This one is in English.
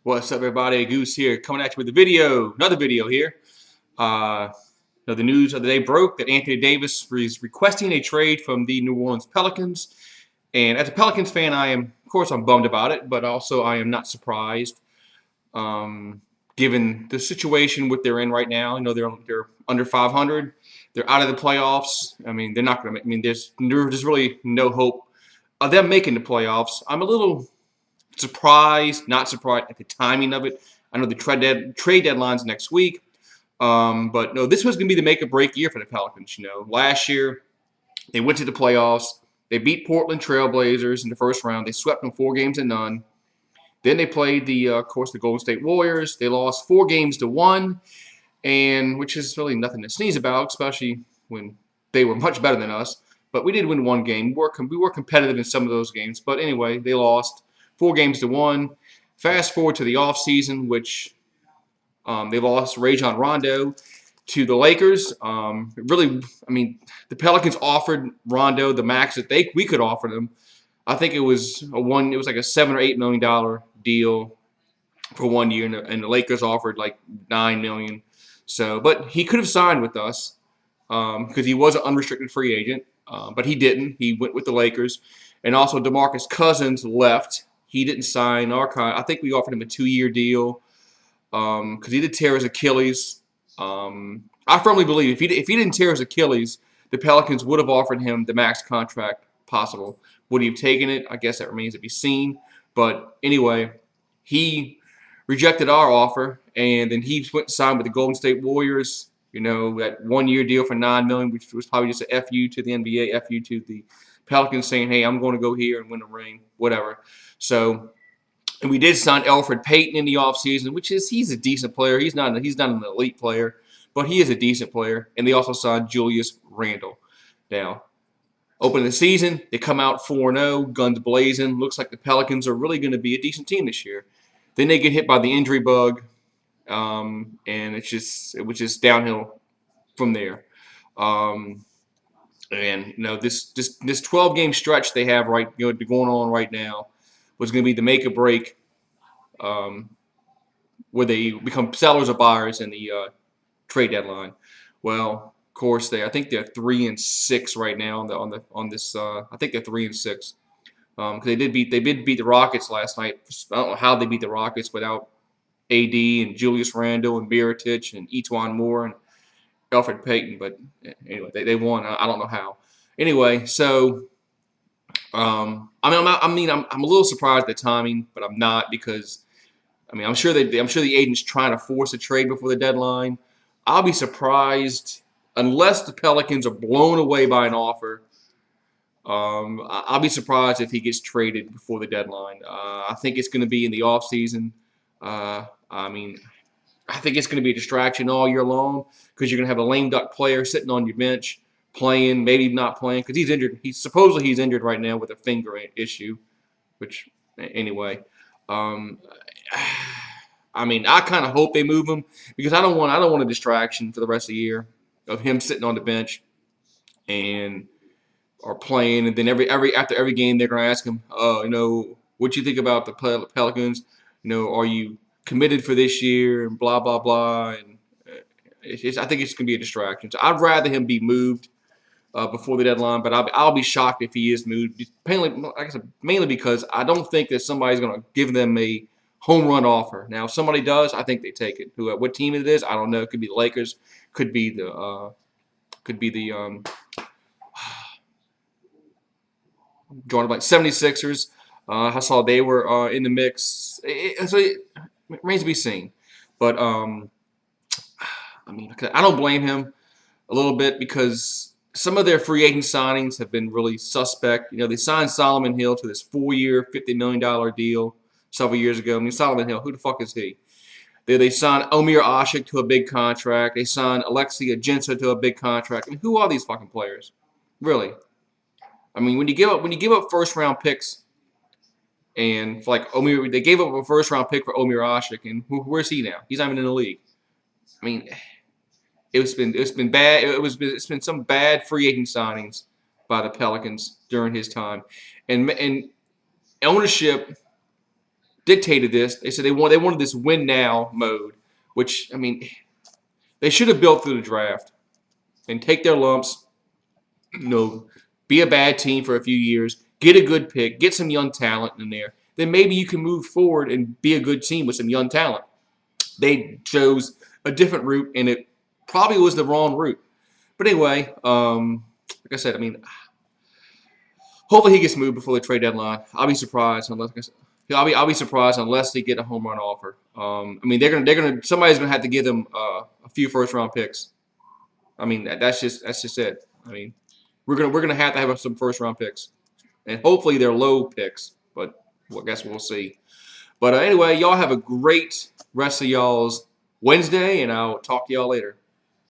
What's up, everybody? Goose here, coming at you with a video, another video here. Uh, the news of the day broke that Anthony Davis is requesting a trade from the New Orleans Pelicans. And as a Pelicans fan, of course, I'm bummed about it, but also I am not surprised, given the situation what they're in right now. They're under 500, they're out of the playoffs. I mean, they're not going to. I mean, there's really no hope of them making the playoffs. I'm a little surprised, not surprised at the timing of it. I know the trade deadline's next week, but no, this was going to be the make or break year for the Pelicans. Last year they went to the playoffs. They beat Portland Trailblazers in the first round. They swept them 4-0. Then they played of course, the Golden State Warriors. They lost 4-1, and which is really nothing to sneeze about, especially when they were much better than us. But we did win one game. We were competitive in some of those games. But anyway, they lost 4-1. Fast forward to the offseason, which they lost Rajon Rondo to the Lakers. The Pelicans offered Rondo the max that we could offer them. I think it was like a $7 or $8 million deal for 1 year, and the Lakers offered like $9 million. So, but he could have signed with us because he was an unrestricted free agent, but he didn't. He went with the Lakers, and also DeMarcus Cousins left. He didn't sign our contract. I think we offered him a 2-year deal because he did tear his Achilles. I firmly believe if he didn't tear his Achilles, the Pelicans would have offered him the max contract possible. Would he have taken it? I guess that remains to be seen. But anyway, he rejected our offer, and then he went and signed with the Golden State Warriors. That 1-year deal for $9 million, which was probably just a FU to the NBA, FU to the Pelicans, saying, "Hey, I'm going to go here and win a ring, whatever." So, and we did sign Elfrid Payton in the offseason, he's a decent player. He's not an elite player, but he is a decent player. And they also signed Julius Randle. Now, opening the season, they come out 4-0, guns blazing. Looks like the Pelicans are really going to be a decent team this year. Then they get hit by the injury bug, and it was just downhill from there. And this 12-game stretch they have going on right now was going to be the make or break, where they become sellers or buyers in the trade deadline. Well, of course I think they're 3-6 right now on this. I think they're 3-6 because they did beat the Rockets last night. I don't know how they beat the Rockets without AD and Julius Randle and Mirotic and Etuan Moore and Elfrid Payton, but anyway, they won. I don't know how. Anyway, so I'm a little surprised at the timing, but I'm not because I'm sure the agent's trying to force a trade before the deadline. I'll be surprised unless the Pelicans are blown away by an offer. I'll be surprised if he gets traded before the deadline. I think it's going to be in the offseason. I think it's going to be a distraction all year long because you're going to have a lame duck player sitting on your bench playing, maybe not playing because he's injured. He's injured right now with a finger issue, which anyway. I kind of hope they move him because I don't want a distraction for the rest of the year of him sitting on the bench or playing, and then after every game they're going to ask him, what you think about the Pelicans? Are you committed for this year and blah blah blah, and I think it's going to be a distraction. So I'd rather him be moved before the deadline, but I'll be shocked if he is moved. Mainly because I don't think that somebody's going to give them a home run offer. Now, if somebody does, I think they take it. What team it is, I don't know. It could be the Lakers, could be the drawing like 76ers. I saw they were in the mix. So it remains to be seen. But I don't blame him a little bit because some of their free agent signings have been really suspect. They signed Solomon Hill to this 4-year, $50 million deal several years ago. Solomon Hill, who the fuck is he? They signed Omir Ashik to a big contract. They signed Alexei Ajinça to a big contract. Who are these fucking players? Really? When you give up first-round picks, and for like Omir, they gave up a first-round pick for Omir Ashik, and where's he now? He's not even in the league. It's been bad. It's been some bad free agent signings by the Pelicans during his time, and ownership dictated this. They said they wanted this win now mode, which I mean, they should have built through the draft and take their lumps. Be a bad team for a few years, get a good pick, get some young talent in there. Then maybe you can move forward and be a good team with some young talent. They chose a different route, and it probably was the wrong route. But anyway, like I said, I mean, hopefully he gets moved before the trade deadline. I'll be surprised unless I'll be surprised unless they get a home run offer. I mean, somebody's gonna have to give them a few first round picks. I mean, that's just it. I mean, we're gonna have to have some first round picks, and hopefully they're low picks. But I guess we'll see. But anyway, y'all have a great rest of y'all's Wednesday, and I'll talk to y'all later.